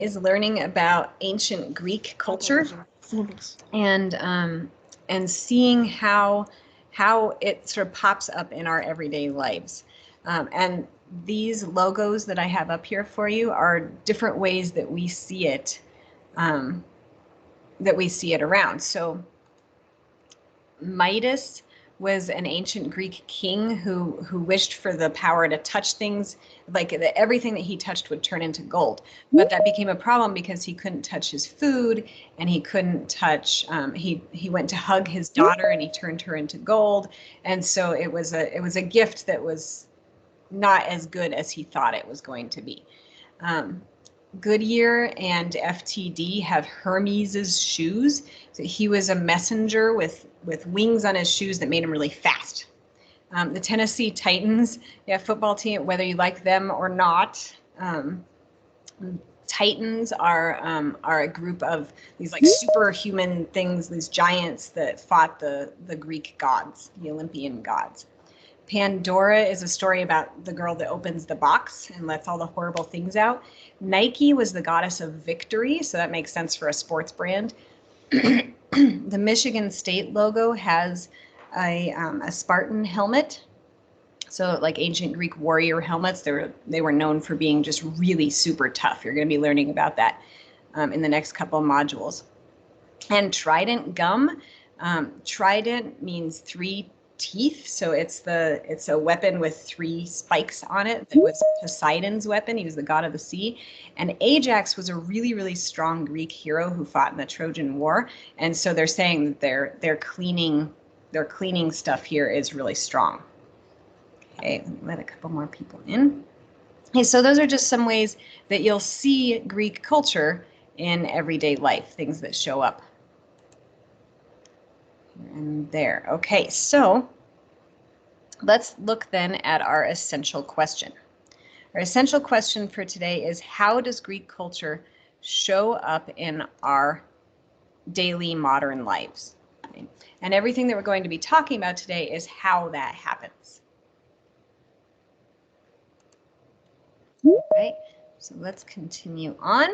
is learning about ancient Greek culture and seeing how it sort of pops up in our everyday lives. And these logos that I have up here for you are different ways that we see it, around. So Midas was an ancient Greek king who wished for the power to touch things, like everything that he touched would turn into gold. But that became a problem because he couldn't touch his food, and he couldn't touch. He went to hug his daughter, and he turned her into gold. And so it was a gift that was not as good as he thought it was going to be. Goodyear and FTD have Hermes's shoes. So he was a messenger with wings on his shoes that made him really fast. The Tennessee Titans, football team, whether you like them or not, Titans are a group of these like superhuman things, these giants that fought the Greek gods, the Olympian gods. Pandora is a story about the girl that opens the box and lets all the horrible things out. Nike was the goddess of victory, so that makes sense for a sports brand. The Michigan State logo has a Spartan helmet. So like ancient Greek warrior helmets, they were known for being just really super tough. You're going to be learning about that in the next couple of modules. And Trident gum. Trident means 3 teeth, so it's a weapon with 3 spikes on it. That was Poseidon's weapon. He was the god of the sea. And Ajax was a really, really strong Greek hero who fought in the Trojan War. And so they're saying that their cleaning stuff here is really strong. Okay, let me let a couple more people in. Okay, so those are just some ways that you'll see Greek culture in everyday life, things that show up and there. Okay, so let's look then at our essential question. Our essential question for today is, how does Greek culture show up in our daily modern lives? Okay. And everything that we're going to be talking about today is how that happens. Right, so let's continue on.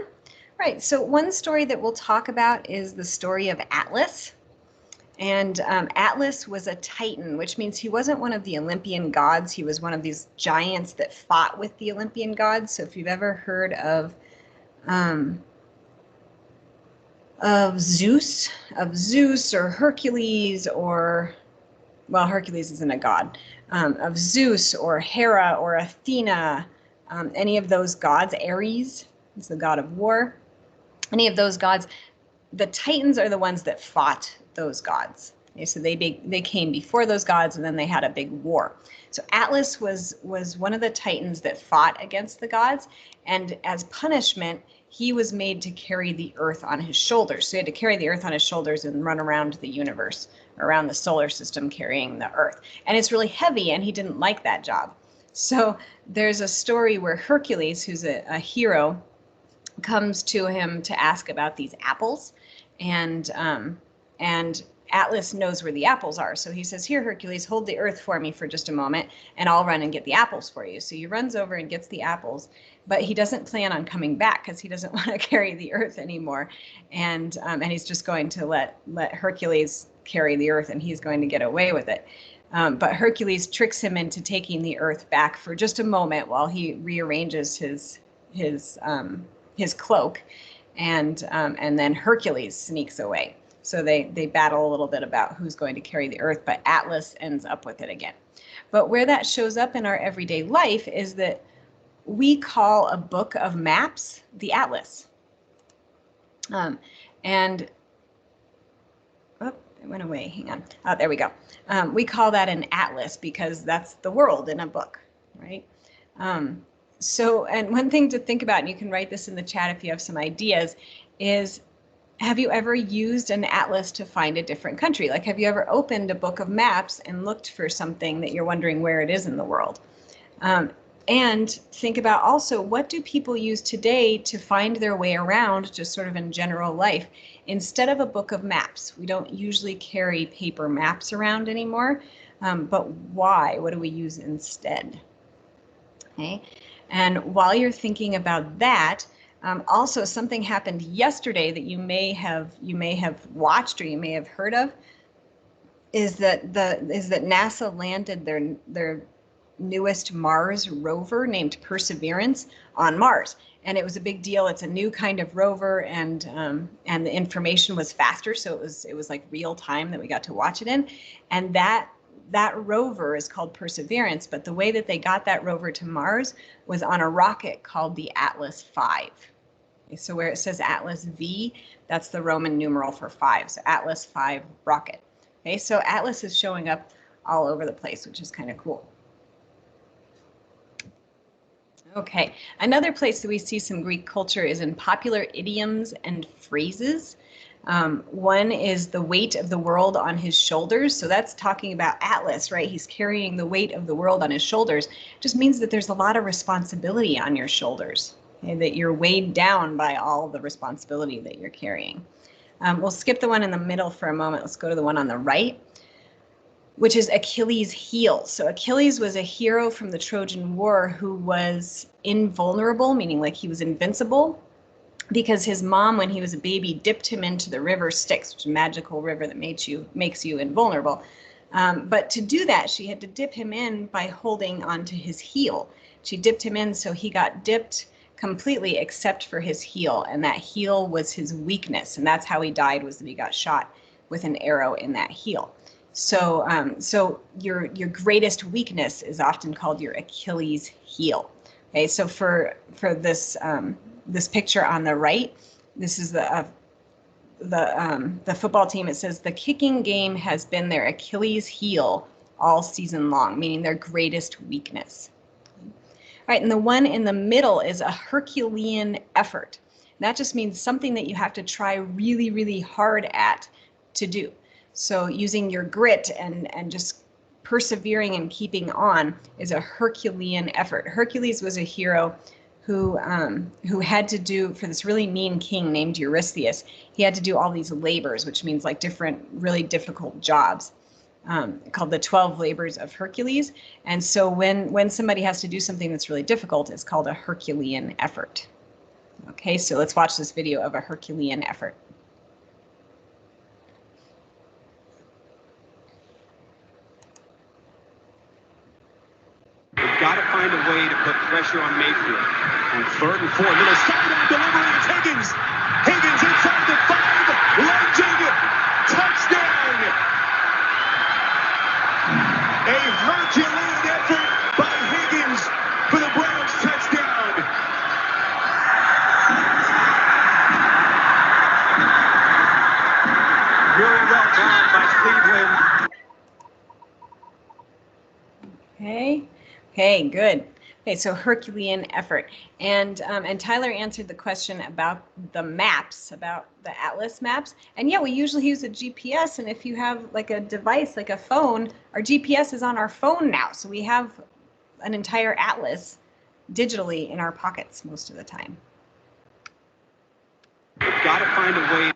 Right, so one story that we'll talk about is the story of Atlas. And Atlas was a Titan, which means he wasn't one of the Olympian gods. He was one of these giants that fought with the Olympian gods. So if you've ever heard of Zeus or Hercules, or, well, Hercules isn't a god, of Zeus or Hera or Athena, any of those gods, Ares is the god of war, any of those gods, the Titans are the ones that fought those gods. Okay, so they came before those gods, and then they had a big war. So Atlas was one of the Titans that fought against the gods, and as punishment, he was made to carry the earth on his shoulders. So he had to carry the earth on his shoulders and run around the universe, around the solar system, carrying the earth. And it's really heavy, and he didn't like that job. So there's a story where Hercules, who's a hero, comes to him to ask about these apples, and Atlas knows where the apples are. So he says, here, Hercules, hold the earth for me for just a moment, and I'll run and get the apples for you. So he runs over and gets the apples, but he doesn't plan on coming back because he doesn't want to carry the earth anymore. And he's just going to let Hercules carry the earth, and he's going to get away with it. But Hercules tricks him into taking the earth back for just a moment while he rearranges his cloak, and then Hercules sneaks away. So they battle a little bit about who's going to carry the earth, but Atlas ends up with it again. But where that shows up in our everyday life is that we call a book of maps the atlas. And oh, it went away. Hang on. Oh, there we go. We call that an atlas because that's the world in a book, right? So, and one thing to think about, and you can write this in the chat if you have some ideas, is, have you ever used an atlas to find a different country? Like, have you ever opened a book of maps and looked for something that you're wondering where it is in the world? And think about also, what do people use today to find their way around, just sort of in general life, instead of a book of maps? We don't usually carry paper maps around anymore, but why? What do we use instead? Okay. And while you're thinking about that, Also, something happened yesterday that you may have watched or you may have heard of is that NASA landed their newest Mars rover named Perseverance on Mars, and it was a big deal. It's a new kind of rover, and the information was faster, so it was like real time that we got to watch it in, and that rover is called Perseverance. But the way that they got that rover to Mars was on a rocket called the Atlas V. So where it says Atlas V, that's the Roman numeral for 5. So Atlas V rocket. Okay, so Atlas is showing up all over the place, which is kind of cool. Okay, another place that we see some Greek culture is in popular idioms and phrases. One is the weight of the world on his shoulders. So that's talking about Atlas, right? He's carrying the weight of the world on his shoulders. It just means that there's a lot of responsibility on your shoulders, okay? That you're weighed down by all the responsibility that you're carrying. We'll skip the one in the middle for a moment. Let's go to the one on the right, which is Achilles' heel. So Achilles was a hero from the Trojan War who was invulnerable, meaning like he was invincible, because his mom, when he was a baby, dipped him into the river Styx, which is a magical river that makes you invulnerable. But to do that, she had to dip him in by holding onto his heel. She dipped him in, so he got dipped completely except for his heel, and that heel was his weakness, and that's how he died, was that he got shot with an arrow in that heel. So so your greatest weakness is often called your Achilles heel. Okay, so for this this picture on the right, this is the football team. It says the kicking game has been their Achilles heel all season long, meaning their greatest weakness. All right, and the one in the middle is a Herculean effort. That just means something that you have to try really, really hard at to do. So using your grit and just persevering and keeping on is a Herculean effort. Hercules was a hero who had to do, for this really mean king named Eurystheus, he had to do all these labors, which means like different really difficult jobs. Called the 12 labors of Hercules. And so when somebody has to do something that's really difficult, it's called a Herculean effort. Okay, so let's watch this video of a Herculean effort. We've got to find a way to put pressure on Mayfield. On 3rd and 4, little sidearm delivery, it's Higgins. Higgins inside the 5, lunging, touchdown. A Herculean effort by Higgins for the Browns touchdown. Very well done by Cleveland. Okay, good. Okay, so Herculean effort. And Tyler answered the question about the maps, about the Atlas maps. And yeah, we usually use a GPS. And if you have like a device, like a phone, our GPS is on our phone now. So we have an entire atlas digitally in our pockets most of the time. We've got to find a way.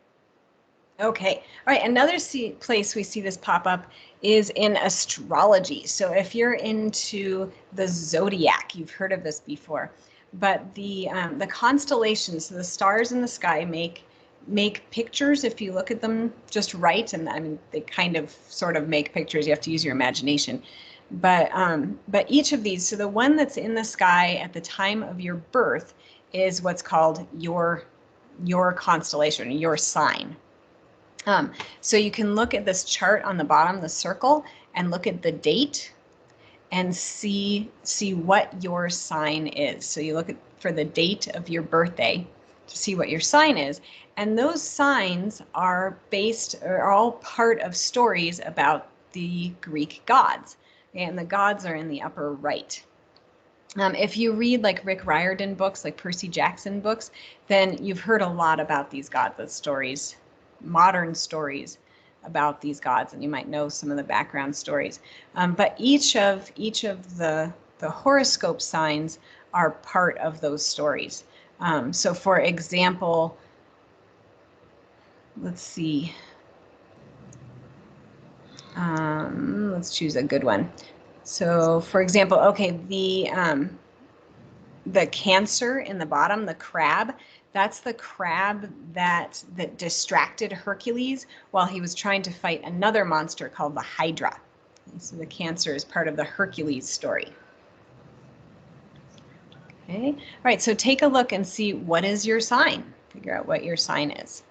Okay, all right, another place we see this pop up is in astrology. So if you're into the zodiac, you've heard of this before, but the constellations, so the stars in the sky make pictures if you look at them just right, and I mean they kind of sort of make pictures. You have to use your imagination, but each of these, so the one that's in the sky at the time of your birth is what's called your constellation, your sign. So you can look at this chart on the bottom, the circle, and look at the date and see what your sign is. So you look for the date of your birthday to see what your sign is. And those signs are all part of stories about the Greek gods. And the gods are in the upper right. If you read like Rick Riordan books, like Percy Jackson books, then you've heard a lot about these gods, those stories, modern stories about these gods, and you might know some of the background stories. But each of the horoscope signs are part of those stories. So for example, let's see. Let's choose a good one. So for example, okay, the Cancer in the bottom, the crab, that's the crab that distracted Hercules while he was trying to fight another monster called the Hydra. And so the Cancer is part of the Hercules story. Okay, all right, so take a look and see what is your sign. Figure out what your sign is.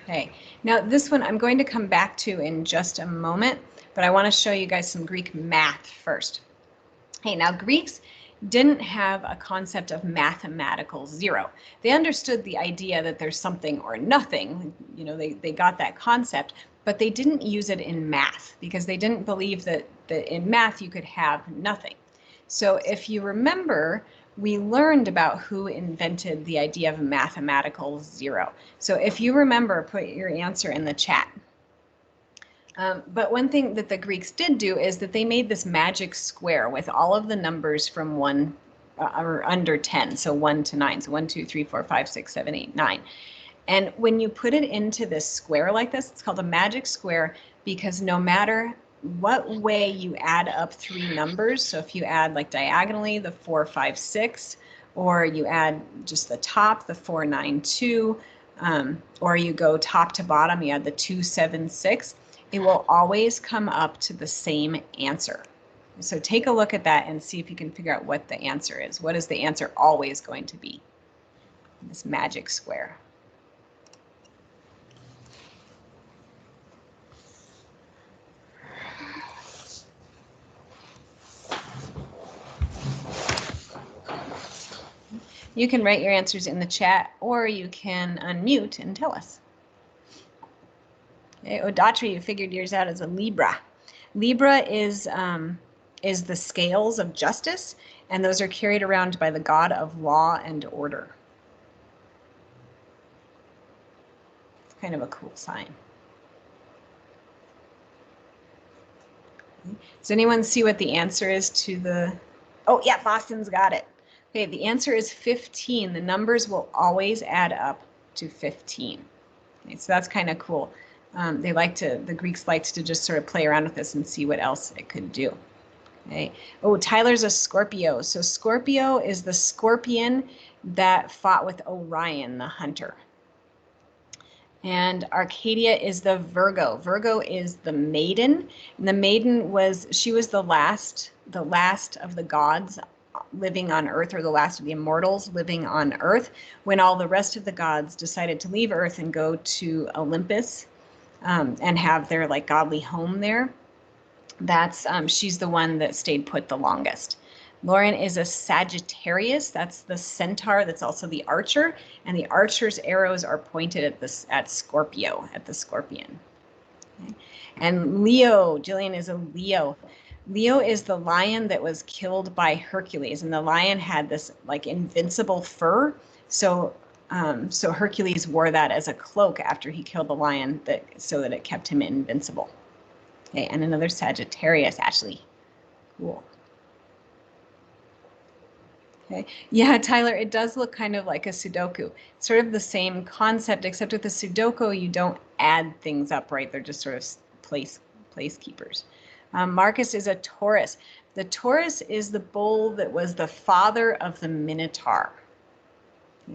Okay, now this one I'm going to come back to in just a moment, but I want to show you guys some Greek math first. Hey, now Greeks didn't have a concept of mathematical zero. They understood the idea that there's something or nothing, you know, they got that concept, but they didn't use it in math because they didn't believe that in math you could have nothing. So if you remember, we learned about who invented the idea of mathematical zero. So if you remember, put your answer in the chat. But one thing that the Greeks did do is that they made this magic square with all of the numbers from 1 or under 10, so 1 to 9, so 1, 2, 3, 4, 5, 6, 7, 8, 9. And when you put it into this square like this, it's called a magic square because no matter what way you add up 3 numbers, so if you add like diagonally the 4, 5, 6, or you add just the top, the 4, 9, 2, or you go top to bottom, you add the 2, 7, 6, it will always come up to the same answer. So take a look at that and see if you can figure out what the answer is. What is the answer always going to be? This magic square. You can write your answers in the chat or you can unmute and tell us. Okay, Odatri, you figured yours out as a Libra. Libra is the scales of justice, and those are carried around by the god of law and order. It's kind of a cool sign. Does anyone see what the answer is to the... Oh, yeah, Boston's got it. Okay, the answer is 15. The numbers will always add up to 15. Okay, so that's kind of cool. The Greeks liked to just sort of play around with this and see what else it could do. Okay. Oh, Tyler's a Scorpio. So Scorpio is the scorpion that fought with Orion, the hunter. And Arcadia is the Virgo. Virgo is the maiden. And the maiden was the last of the gods living on Earth, or the last of the immortals living on Earth, when all the rest of the gods decided to leave Earth and go to Olympus and have their like godly home there. That's she's the one that stayed put the longest. Lauren is a Sagittarius. That's the centaur. That's also the archer, and the archer's arrows are pointed at Scorpio, at the scorpion. Okay. And Leo, Jillian is a Leo. Leo is the lion that was killed by Hercules, and the lion had this like invincible fur. So Hercules wore that as a cloak after he killed the lion, so that it kept him invincible. Okay, and another Sagittarius, Ashley. Cool. Okay, yeah, Tyler, it does look kind of like a Sudoku. Sort of the same concept, except with the Sudoku, you don't add things up, right? They're just sort of placekeepers. Marcus is a Taurus. The Taurus is the bull that was the father of the Minotaur.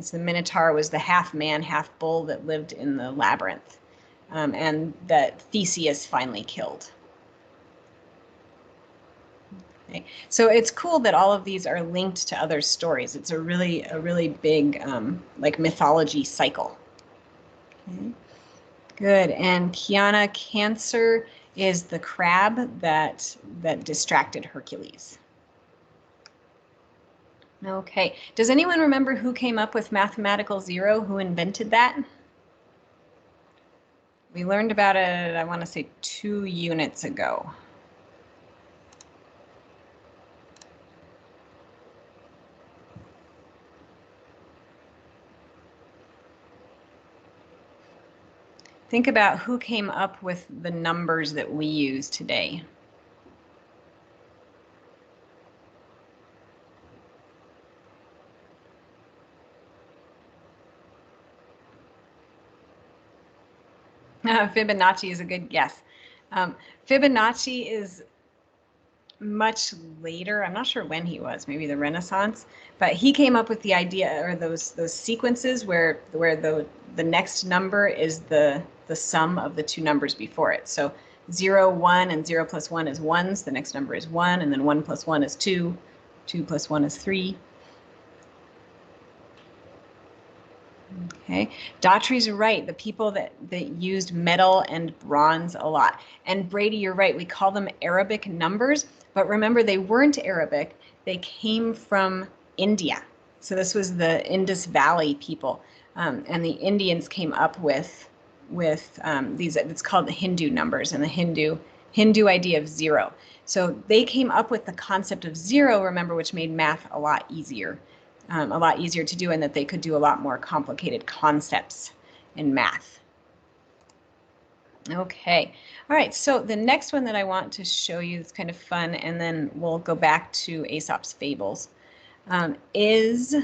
So the Minotaur was the half man, half bull that lived in the labyrinth, and that Theseus finally killed. Okay. So it's cool that all of these are linked to other stories. It's a really big like mythology cycle. Okay. Good. And Kiana, Cancer is the crab that distracted Hercules. Okay. Does anyone remember who came up with mathematical zero? Who invented that? We learned about it, I want to say 2 units ago. Think about who came up with the numbers that we use today. Fibonacci is a good guess. Fibonacci is much later. I'm not sure when he was, maybe the Renaissance, but he came up with the idea, or those sequences where the next number is the sum of the two numbers before it. So 0, 1, and 0 plus 1 is 1s. The next number is 1, and then 1 plus 1 is 2. 2 plus 1 is 3. Okay, Daughtry's right. The people that used metal and bronze a lot. And Brady, you're right. We call them Arabic numbers, but remember they weren't Arabic. They came from India. So this was the Indus Valley people, and the Indians came up with these. It's called the Hindu numbers and the Hindu idea of 0. So they came up with the concept of 0. Remember, which made math a lot easier to do, and that they could do a lot more complicated concepts in math. Okay, all right, so the next one that I want to show you that's kind of fun, and then we'll go back to Aesop's Fables, is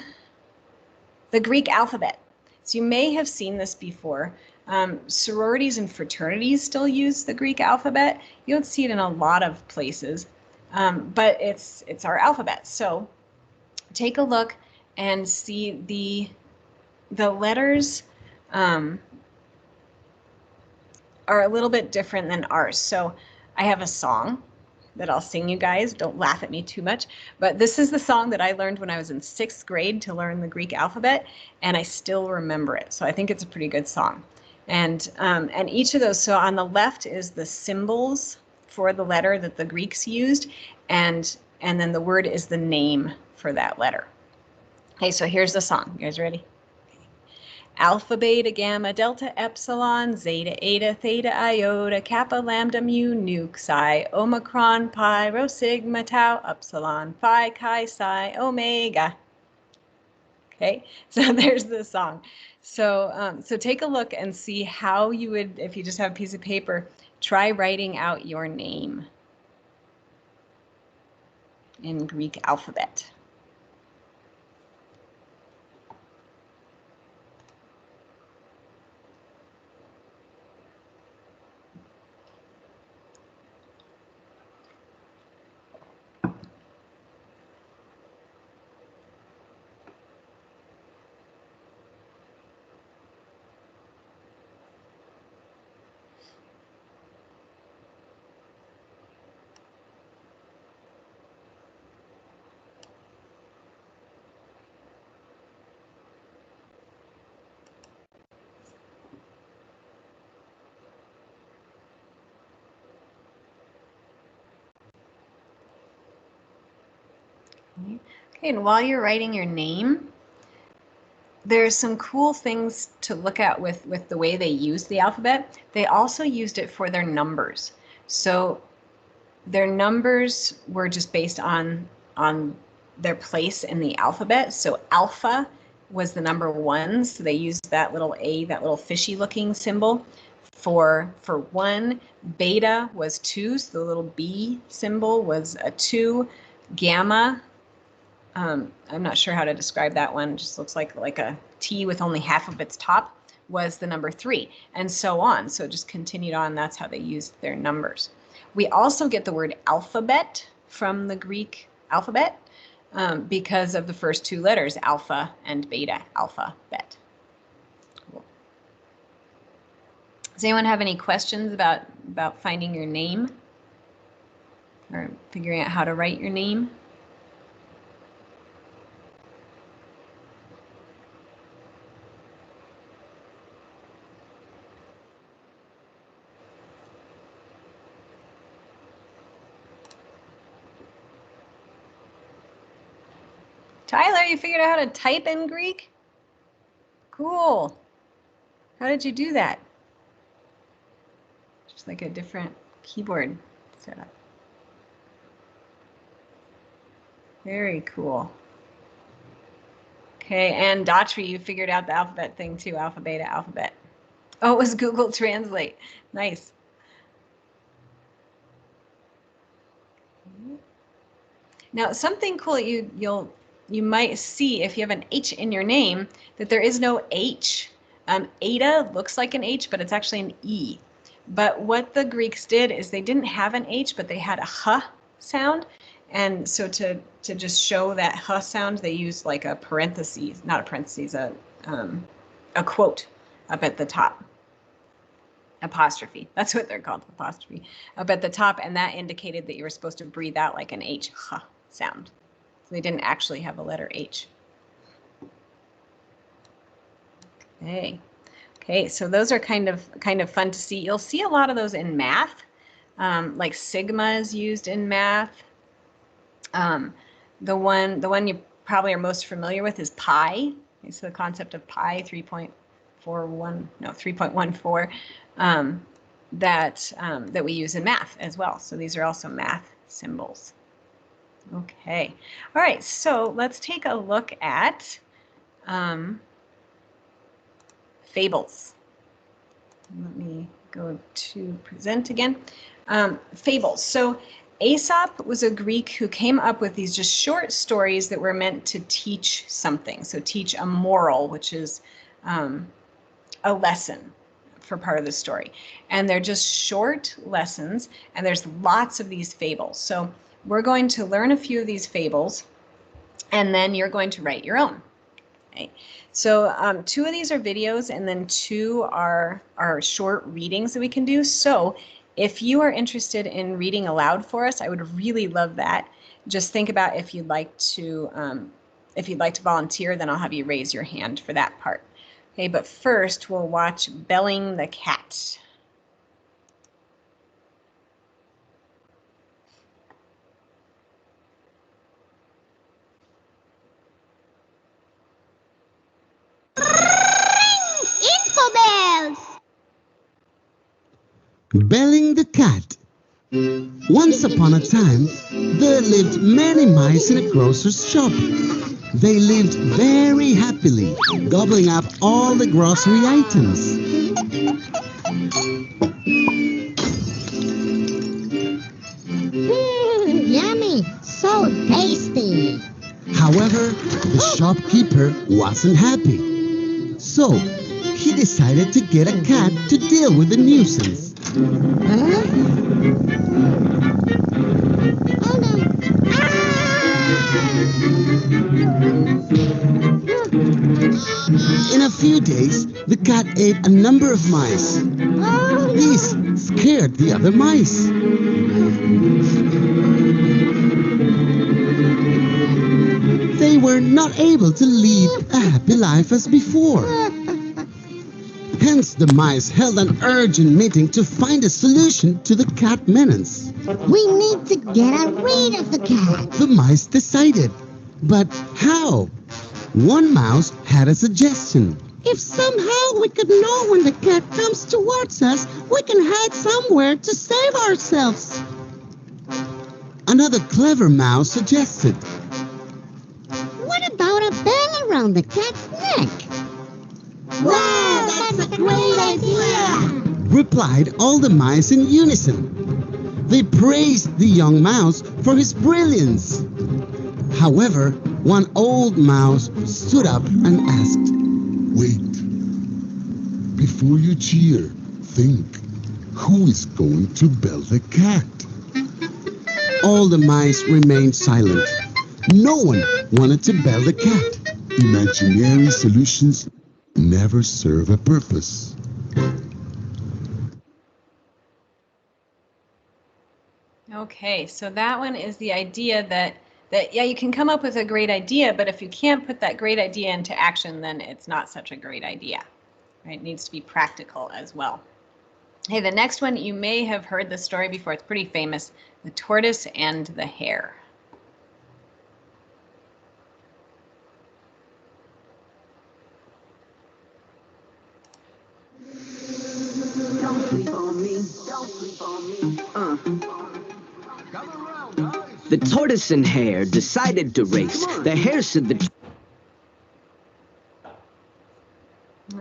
the Greek alphabet. So you may have seen this before. Sororities and fraternities still use the Greek alphabet. You don't see it in a lot of places, but it's our alphabet. So take a look and see the letters are a little bit different than ours. So I have a song that I'll sing you guys. Don't laugh at me too much, but this is the song that I learned when I was in 6th grade to learn the Greek alphabet, and I still remember it. So I think it's a pretty good song. And each of those, so on the left is the symbols for the letter that the Greeks used, and then the word is the name for that letter. Okay, so here's the song. You guys ready? Alpha, beta, gamma, delta, epsilon, zeta, eta, theta, iota, kappa, lambda, mu, nu, psi, omicron, pi, rho, sigma, tau, upsilon, phi, chi, psi, omega. Okay, so there's the song. So so take a look and see how you would, if you just have a piece of paper, try writing out your name in Greek alphabet. Okay, and while you're writing your name, there's some cool things to look at with the way they used the alphabet. They also used it for their numbers. So their numbers were just based on their place in the alphabet. So alpha was the number 1, so they used that little A, that little fishy looking symbol for 1. Beta was 2, so the little B symbol was a 2. Gamma, I'm not sure how to describe that one, it just looks like a T with only half of its top, was the number 3, and so on. So it just continued on. That's how they used their numbers. We also get the word alphabet from the Greek alphabet because of the first 2 letters, alpha and beta, alphabet. Cool. Does anyone have any questions about finding your name or figuring out how to write your name? Tyler, you figured out how to type in Greek? Cool. How did you do that? Just like a different keyboard setup. Very cool. Okay, and Daughtry, you figured out the alphabet thing too, alpha, beta, alphabet. Oh, it was Google Translate. Nice. Now, something cool you might see if you have an H in your name, that there is no H Eta looks like an H, but it's actually an E. But what the Greeks did is they didn't have an H, but they had a H sound. And so to just show that H sound, they used like a parentheses, not a parentheses, a quote up at the top. Apostrophe. That's what they're called, apostrophe. Up at the top, and that indicated that you were supposed to breathe out like an H sound. So they didn't actually have a letter H. Okay, so those are kind of fun to see. You'll see a lot of those in math, like sigma is used in math. The one you probably are most familiar with is pi. Okay, so the concept of pi, 3.14, that we use in math as well. So these are also math symbols. Okay, all right, so let's take a look at fables. Let me go to present again. Fables. So Aesop was a Greek who came up with these just short stories that were meant to teach something. So teach a moral, which is a lesson for part of the story. And they're just short lessons, and there's lots of these fables. So we're going to learn a few of these fables, and then you're going to write your own. Okay. So 2 of these are videos, and then 2 are short readings that we can do. So if you are interested in reading aloud for us, I would really love that. Just think about if you'd like to volunteer, then I'll have you raise your hand for that part. Okay, but first we'll watch Belling the Cat. Infobells! Belling the Cat. Once upon a time, there lived many mice in a grocer's shop. They lived very happily, gobbling up all the grocery items. Yummy! So tasty! However, the shopkeeper wasn't happy. So, he decided to get a cat to deal with the nuisance. Huh? Oh no! In a few days, the cat ate a number of mice. Oh, This scared the other mice. They were not able to lead a happy life as before. Hence, the mice held an urgent meeting to find a solution to the cat menace. we need to get rid of the cat. The mice decided. But how? One mouse had a suggestion. If somehow we could know when the cat comes towards us, we can hide somewhere to save ourselves. Another clever mouse suggested. What about a bell around the cat's neck? Wow, that's a great idea! Replied all the mice in unison. They praised the young mouse for his brilliance. However, one old mouse stood up and asked, Wait. Before you cheer, think. Who is going to bell the cat? All the mice remained silent. No one wanted to bell the cat. Imaginary solutions never serve a purpose. Okay, so that one is the idea that yeah, you can come up with a great idea, but if you can't put that great idea into action, then it's not such a great idea. Right? It needs to be practical as well. Hey, the next one, you may have heard this story before. It's pretty famous, The Tortoise and the Hare. Don't sleep on me. Don't sleep on me. The tortoise and hare decided to race. The hare said the...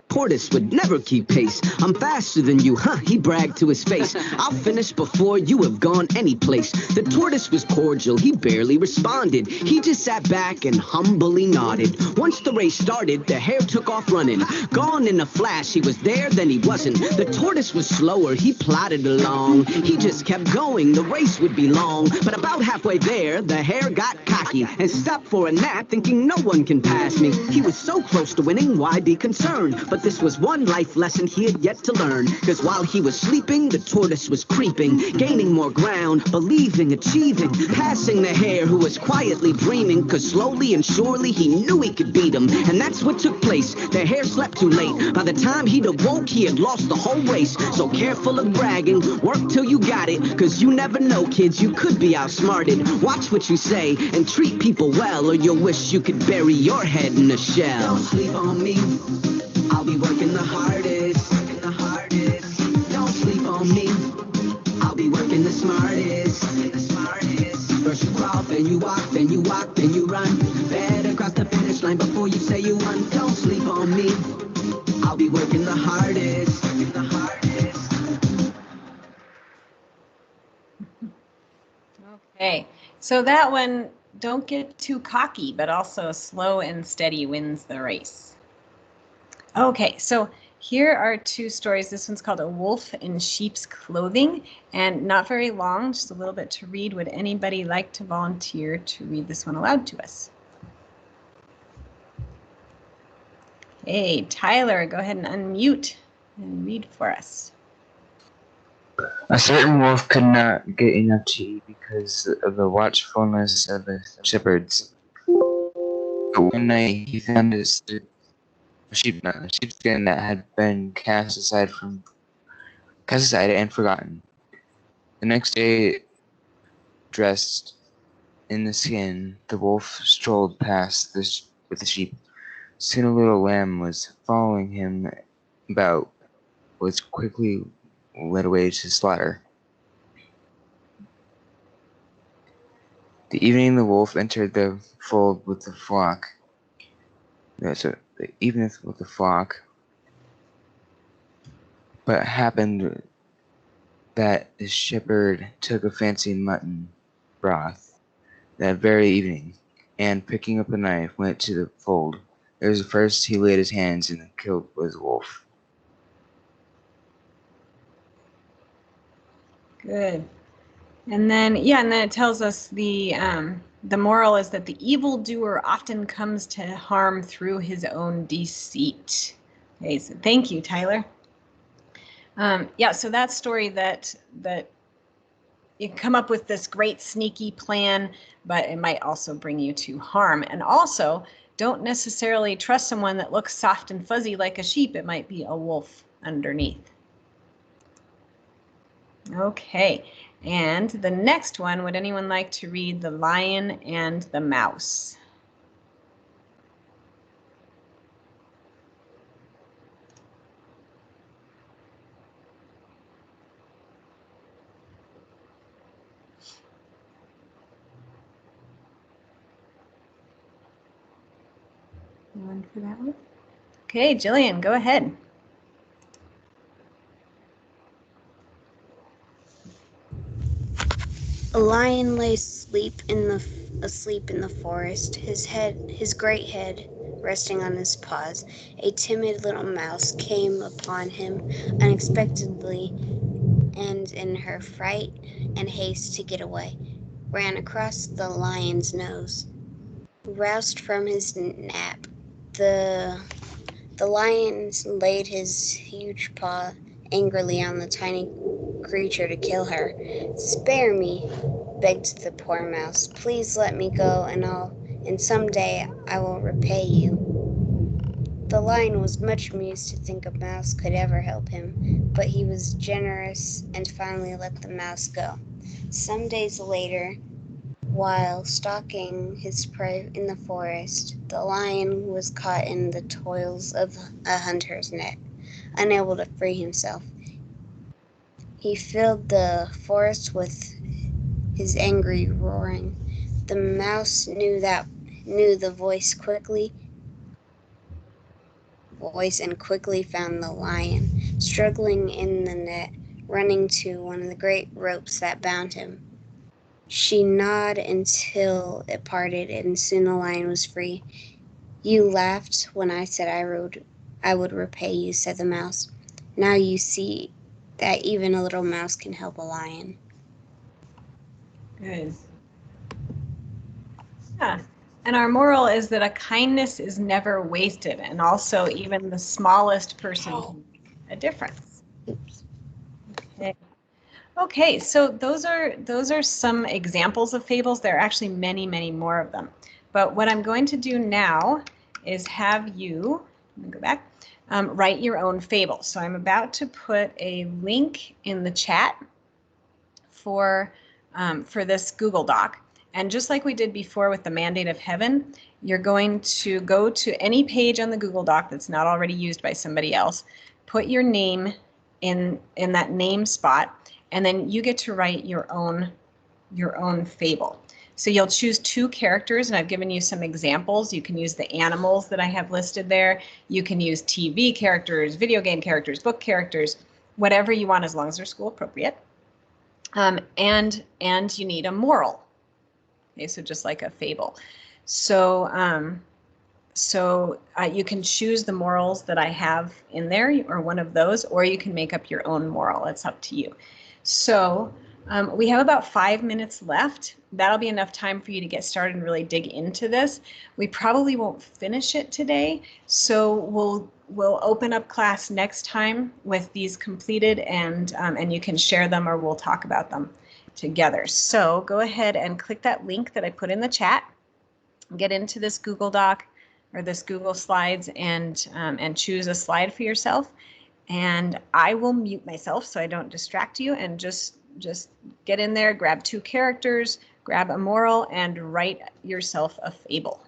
Tortoise would never keep pace. I'm faster than you, huh? He bragged to his face. I'll finish before you have gone any place. The tortoise was cordial, he barely responded. He just sat back and humbly nodded. Once the race started, the hare took off running. Gone in a flash, he was there, then he wasn't. The tortoise was slower, he plodded along. He just kept going, the race would be long. But about halfway there, the hare got cocky and stopped for a nap, thinking no one can pass me. He was so close to winning, why be concerned? But this was one life lesson he had yet to learn. Cause while he was sleeping, the tortoise was creeping, gaining more ground, believing, achieving, passing the hare who was quietly dreaming. Cause slowly and surely he knew he could beat him. And that's what took place. The hare slept too late. By the time he'd awoke, he had lost the whole race. So careful of bragging, work till you got it. Cause you never know, kids, you could be outsmarted. Watch what you say and treat people well, or you'll wish you could bury your head in a shell. Don't sleep on me. I'll be working the hardest, Don't sleep on me. I'll be working the smartest, First you crawl, then you walk, then you walk, then you run. Better cross the finish line before you say you won. Don't sleep on me. I'll be working the hardest, Okay, so that one, don't get too cocky, but also slow and steady wins the race. Okay, so here are two stories. This one's called A Wolf in Sheep's Clothing, and not very long, just a little bit to read. Would anybody like to volunteer to read this one aloud to us? Hey, Tyler, go ahead and unmute and read for us. A certain wolf could not get enough to eat because of the watchfulness of the shepherds. But one night he found a sheepskin that had been cast aside and forgotten. The next day, dressed in the skin, the wolf strolled past with the sheep. Soon a little lamb was following him about, was quickly led away to slaughter. The evening the wolf entered the fold with the flock. But it happened that the shepherd took a fancy mutton broth that very evening, and picking up a knife, went to the fold. It was the first he laid his hands and killed was the wolf. Good. And then it tells us the moral is that the evildoer often comes to harm through his own deceit. Okay, so thank you, Tyler. So that story that you come up with this great sneaky plan, but it might also bring you to harm. And also, don't necessarily trust someone that looks soft and fuzzy like a sheep. It might be a wolf underneath. Okay, and the next one, would anyone like to read The Lion and the Mouse? No one for that one? Okay, Jillian, go ahead. A lion lay asleep in the forest, his great head resting on his paws. A timid little mouse came upon him unexpectedly, and in her fright and haste to get away, ran across the lion's nose. Roused from his nap, the lion laid his huge paw angrily on the tiny creature to kill her. "Spare me," begged the poor mouse. "Please let me go, and someday I will repay you." The lion was much amused to think a mouse could ever help him, but he was generous and finally let the mouse go. Some days later, while stalking his prey in the forest, the lion was caught in the toils of a hunter's net, unable to free himself. He filled the forest with his angry roaring. The mouse knew the voice quickly voice and quickly found the lion, struggling in the net, running to one of the great ropes that bound him. She gnawed until it parted, and soon the lion was free. You laughed when I said I would repay you, said the mouse. Now you see that even a little mouse can help a lion. Good. Yeah. And our moral is that a kindness is never wasted, and also even the smallest person can make a difference. Oops. Okay. Okay, so those are some examples of fables. There are actually many, many more of them. But what I'm going to do now is have you, let me go back, write your own fable. So I'm about to put a link in the chat for this Google Doc. And just like we did before with the Mandate of Heaven, you're going to go to any page on the Google Doc that's not already used by somebody else, put your name in that name spot, and then you get to write your own fable. So you'll choose 2 characters, and I've given you some examples. You can use the animals that I have listed there. You can use TV characters, video game characters, book characters, whatever you want, as long as they're school appropriate. And you need a moral. Okay, so just like a fable. So you can choose the morals that I have in there, or one of those, or you can make up your own moral. It's up to you. So we have about 5 minutes left. That'll be enough time for you to get started and really dig into this. We probably won't finish it today, so we'll open up class next time with these completed, and you can share them, or we'll talk about them together. So go ahead and click that link that I put in the chat. Get into this Google Doc or this Google Slides, and choose a slide for yourself. And I will mute myself so I don't distract you, and just get in there, grab 2 characters, grab a moral, and write yourself a fable.